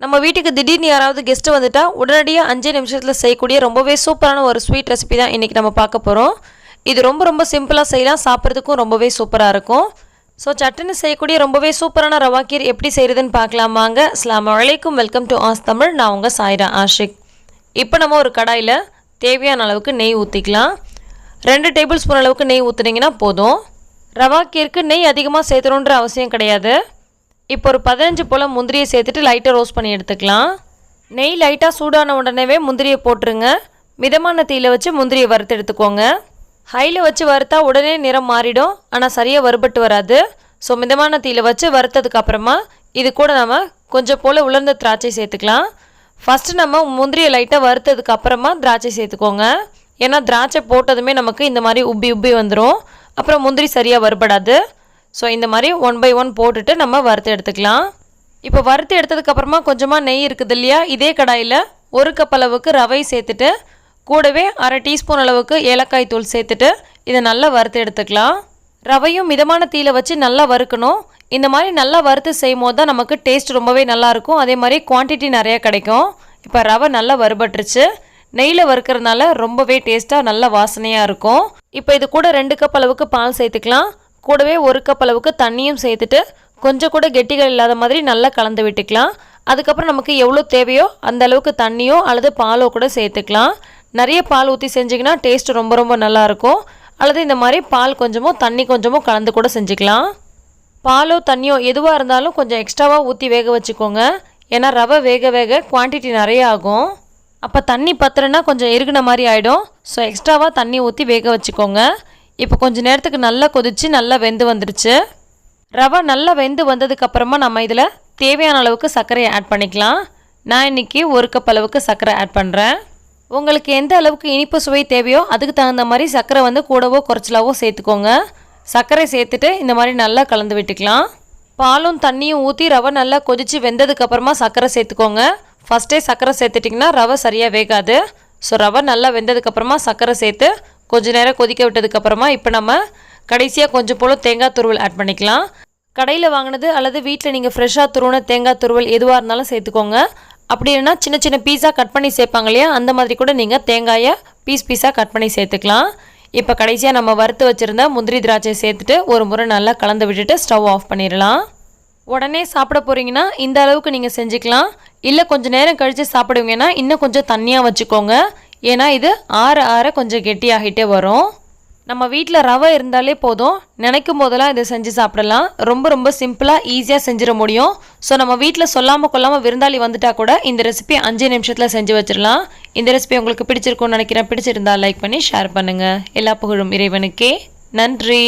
நம்ம வீட்டுக்கு திடீர்னு யாராவது கெஸ்ட் வந்துட்டா உடனடியாக 5 நிமிஷத்தில் செய்யக்கூடிய ரொம்பவே சூப்பரான ஒரு ஸ்வீட் ரெசிபி தான் இன்றைக்கி நம்ம பார்க்க போகிறோம். இது ரொம்ப சிம்பிளாக செய்யலாம், சாப்பிட்றதுக்கும் ரொம்பவே சூப்பராக இருக்கும். ஸோ சட்டுன்னு செய்யக்கூடிய ரொம்பவே சூப்பரான ரவா கீர் எப்படி செய்கிறதுன்னு பார்க்கலாமாங்க. அஸ்ஸலாமு அலைக்கும், வெல்கம் டு ஆஸ் தமிழ். நான் உங்கள் சாய்ரா ஆஷிக். இப்போ நம்ம ஒரு கடாயில் தேவையான அளவுக்கு நெய் ஊற்றிக்கலாம். 2 டேபிள் ஸ்பூன் அளவுக்கு நெய் ஊற்றுனீங்கன்னா போதும். ரவா கீருக்கு நெய் அதிகமாக சேர்த்துணுன்ற அவசியம் கிடையாது. இப்போ ஒரு 15 போல் முந்திரியை சேர்த்துட்டு லைட்டாக ரோஸ்ட் பண்ணி எடுத்துக்கலாம். நெய் லைட்டாக சூடான உடனேவே முந்திரியை போட்டுருங்க. மிதமான தீயில் வச்சு முந்திரியை வறுத்து எடுத்துக்கோங்க. ஹையில் வச்சு வறுத்தா உடனே நிறம் மாறிடும், ஆனால் சரியாக வறுபட்டு வராது. ஸோ மிதமான தீயில் வச்சு வறுத்ததுக்கப்புறமா இது கூட நம்ம கொஞ்சம் போல் உலர்ந்த திராட்சை சேர்த்துக்கலாம். ஃபஸ்ட்டு நம்ம முந்திரியை லைட்டாக வறுத்ததுக்கப்புறமா திராட்சை சேர்த்துக்கோங்க. ஏன்னா திராட்சை போட்டதுமே நமக்கு இந்த மாதிரி உப்பி வந்துடும், அப்புறம் முந்திரி சரியாக வறுபடாது. ஸோ இந்த மாதிரி 1 by 1 போட்டுட்டு நம்ம வறுத்து எடுத்துக்கலாம். இப்போ வறுத்து எடுத்ததுக்கப்புறமா கொஞ்சமாக நெய் இருக்குது இல்லையா, இதே கடாயில் 1 கப் அளவுக்கு ரவை சேர்த்துட்டு கூடவே அரை டீஸ்பூன் அளவுக்கு ஏலக்காய் தூள் சேர்த்துட்டு இதை நல்லா வறுத்து எடுத்துக்கலாம். ரவையும் மிதமான தீயில் வச்சு நல்லா வறுக்கணும். இந்த மாதிரி நல்லா வறுத்து செய்யும் போது தான் நமக்கு டேஸ்ட் ரொம்பவே நல்லாயிருக்கும், அதே மாதிரி குவான்டிட்டி நிறையா கிடைக்கும். இப்போ ரவை நல்லா வறுபட்டுருச்சு. நெய்யில் வறுக்கிறதுனால ரொம்பவே டேஸ்ட்டாக நல்ல வாசனையாக இருக்கும். இப்போ இது கூட 2 கப் அளவுக்கு பால் சேர்த்துக்கலாம். கூடவே 1 கப் அளவுக்கு தண்ணியும் சேர்த்துட்டு கொஞ்சம் கூட கெட்டிகள் இல்லாத மாதிரி நல்லா கலந்து விட்டுக்கலாம். அதுக்கப்புறம் நமக்கு எவ்வளோ தேவையோ அந்த அளவுக்கு தண்ணியோ அல்லது பாலோ கூட சேர்த்துக்கலாம். நிறைய பால் ஊற்றி செஞ்சிங்கன்னா டேஸ்ட் ரொம்ப நல்லாயிருக்கும். அல்லது இந்த மாதிரி பால் கொஞ்சமோ தண்ணி கொஞ்சமோ கலந்து கூட செஞ்சுக்கலாம். பாலோ தண்ணியோ எதுவாக இருந்தாலும் கொஞ்சம் எக்ஸ்ட்ராவாக ஊற்றி வேக வச்சுக்கோங்க. ஏன்னா ரவை வேக குவான்டிட்டி நிறைய ஆகும். அப்போ தண்ணி பத்தலைன்னா கொஞ்சம் இறுகின மாதிரி ஆகிடும். ஸோ எக்ஸ்ட்ராவாக தண்ணி ஊற்றி வேக வச்சுக்கோங்க. இப்போ கொஞ்சம் நேரத்துக்கு நல்லா கொதித்து நல்லா வெந்து வந்துடுச்சு. ரவை நல்லா வெந்து வந்ததுக்கப்புறமா நம்ம இதில் தேவையான அளவுக்கு சர்க்கரையை ஆட் பண்ணிக்கலாம். நான் இன்றைக்கி 1 கப் அளவுக்கு சர்க்கரை ஆட் பண்ணுறேன். உங்களுக்கு எந்த அளவுக்கு இனிப்பு சுவை தேவையோ அதுக்கு தகுந்த மாதிரி சர்க்கரை வந்து கூடவோ குறைச்சலாவோ சேர்த்துக்கோங்க. சர்க்கரை சேர்த்துட்டு இந்த மாதிரி நல்லா கலந்து விட்டுக்கலாம். பாலும் தண்ணியும் ஊற்றி ரவை நல்லா கொதித்து வெந்ததுக்கப்புறமா சர்க்கரை சேர்த்துக்கோங்க. ஃபஸ்ட்டே சர்க்கரை சேர்த்துட்டிங்கன்னா ரவை சரியாக வேகாது. ஸோ ரவை நல்லா வெந்ததுக்கப்புறமா சர்க்கரை சேர்த்து கொஞ்சம் நேரம் கொதிக்க விட்டதுக்கப்புறமா இப்போ நம்ம கடைசியாக கொஞ்சம் போல் தேங்காய் துருவல் ஆட் பண்ணிக்கலாம். கடையில் வாங்கினது அல்லது வீட்டில் நீங்கள் ஃப்ரெஷ்ஷாக துருவின தேங்காய் துருவல் எதுவாக இருந்தாலும் சேர்த்துக்கோங்க. அப்படி இல்லைன்னா சின்ன பீஸாக கட் பண்ணி சேர்ப்பாங்க இல்லையா, அந்த மாதிரி கூட நீங்கள் தேங்காயை பீஸாக கட் பண்ணி சேர்த்துக்கலாம். இப்போ கடைசியாக நம்ம வறுத்து வச்சுருந்த முந்திரி திராட்சை சேர்த்துட்டு ஒரு முறை நல்லா கலந்து விட்டுட்டு ஸ்டவ் ஆஃப் பண்ணிடலாம். உடனே சாப்பிட போகிறீங்கன்னா இந்த அளவுக்கு நீங்கள் செஞ்சுக்கலாம். இல்லை கொஞ்சம் நேரம் கழித்து சாப்பிடுவீங்கன்னா இன்னும் கொஞ்சம் தண்ணியாக வச்சுக்கோங்க. ஏன்னா இது ஆற கொஞ்சம் கெட்டியாகிட்டே வரும். நம்ம வீட்டில் ரவை இருந்தாலே போதும், நினைக்கும் போதெல்லாம் இதை செஞ்சு சாப்பிடலாம். ரொம்ப சிம்பிளாக ஈஸியாக செஞ்சிட முடியும். ஸோ நம்ம வீட்டில் சொல்லாமல் கொள்ளாமல் விருந்தாளி வந்துட்டா கூட இந்த ரெசிபி 5 நிமிஷத்தில் செஞ்சு வச்சிடலாம். இந்த ரெசிபி உங்களுக்கு பிடிச்சிருக்கும்னு நினைக்கிறேன். பிடிச்சிருந்தா லைக் பண்ணி ஷேர் பண்ணுங்கள். எல்லா புகழும் இறைவனுக்கே. நன்றி.